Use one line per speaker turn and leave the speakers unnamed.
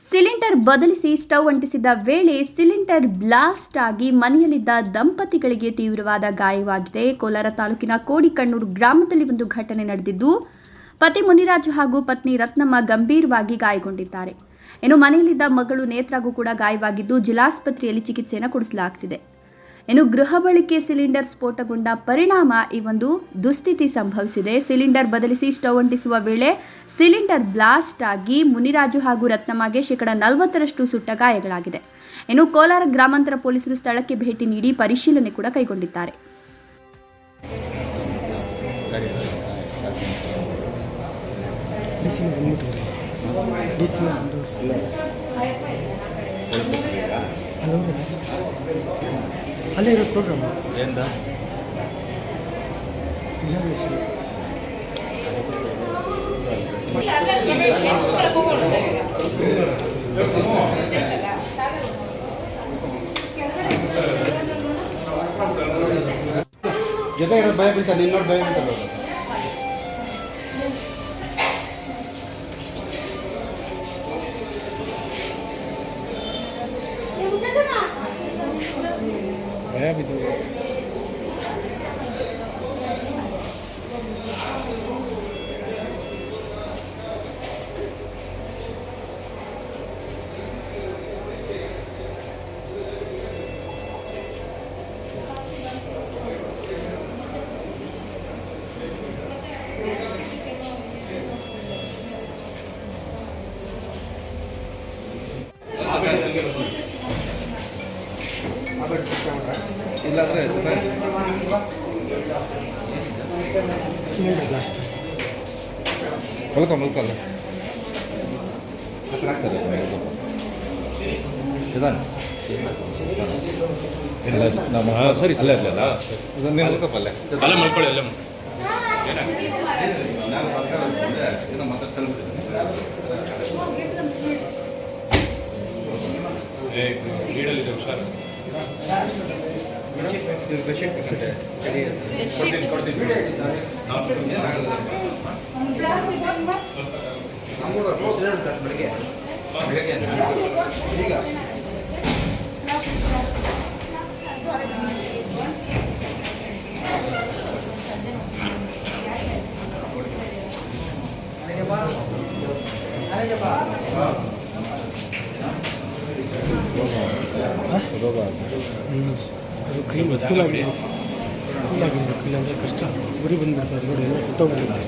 Cylinder ಬದಲಿಸಿ stove ಅಂಟಿಸಿದ ವೇಳೆ cylinder blast ಆಗಿ ಮನೆಯಲ್ಲಿದ್ದ ದಂಪತಿಗಳಿಗೆ ತೀವ್ರವಾದ ಗಾಯವಾಗಿದೆ. ಕೋಲಾರ ತಾಲೂಕಿನ ಕೋಡಿಕಣ್ಣೂರು ಗ್ರಾಮದಲ್ಲಿ ಒಂದು ಘಟನೆ ನಡೆದಿದ್ದು, ಪತಿ ಮುನಿರಾಜು ಹಾಗೂ ಪತ್ನಿ ರತ್ನಮ್ಮ ಗಂಭೀರವಾಗಿ ಗಾಯಗೊಂಡಿದ್ದಾರೆ. ಇನ್ನು ಮನೆಯಲ್ಲಿದ್ದ ಮಗಳು ನೇತ್ರಾಗೂ ಕೂಡ ಗಾಯವಾಗಿದ್ದು, ಜಿಲ್ಲಾಸ್ಪತ್ರೆಯಲ್ಲಿ ಚಿಕಿತ್ಸೆಯನ್ನು ಕೊಡಿಸಲಾಗುತ್ತಿದೆ. ಇನ್ನು ಗೃಹ ಬಳಕೆ ಸಿಲಿಂಡರ್ ಸ್ಫೋಟಗೊಂಡ ಪರಿಣಾಮ ಈ ಒಂದು ದುಸ್ಥಿತಿ ಸಂಭವಿಸಿದೆ. ಸಿಲಿಂಡರ್ ಬದಲಿಸಿ ಸ್ಟವ್ ಅಂಟಿಸುವ ವೇಳೆ ಸಿಲಿಂಡರ್ ಬ್ಲಾಸ್ಟ್ ಆಗಿ ಮುನಿರಾಜು ಹಾಗೂ ರತ್ನಮ್ಮಗೆ 40% ಸುಟ್ಟ ಗಾಯಗಳಾಗಿದೆ. ಇನ್ನು ಕೋಲಾರ ಗ್ರಾಮಾಂತರ ಪೊಲೀಸರು ಸ್ಥಳಕ್ಕೆ ಭೇಟಿ ನೀಡಿ ಪರಿಶೀಲನೆ ಕೂಡ ಕೈಗೊಂಡಿದ್ದಾರೆ.
ಅಲ್ಲೇ ಇರೋ ಪ್ರೋಗ್ರಾಮ್
ಏನು ಜೊತೆ ಇರೋದು ಭಯ ಬೀಳ್ತಾ ನೀನು ನೋಡಿ ಭಯ ಬೀಳ್ತದೆ. ಭಯ ಬಿದ್ದು ಇಲ್ಲಾಂದ್ರೆ ಮಲ್ಕಲ್ಲ ಇಲ್ಲ ನಮ್ಮ ಸರಿ ಅಲ್ಲೇ ಅಲ್ಲ ನೀನು ಮಲ್ಕಪ್ಪಲ್ಲೇ ಅಲ್ಲೇ ಮಲ್ಕೊಳ್ಳಿ ಅಲ್ಲೇ ನಾನು ಮಾತಾಡ್ತಾ ನೀಡಲಿದೆ ಹುಷಾರು.
ಅದು ಕ್ಲೀನ್ ಕೂಲಾಗಿದೆ ಇಲ್ಲಾಂದರೆ ಕಷ್ಟ ಗುರಿ ಬಂದುಬಿಡ್ತಾರೆ ನೋಡಿ, ಎಲ್ಲ ಸುಟ್ಟೋಗ್ಬಿಟ್ಟಿದ್ದಾರೆ.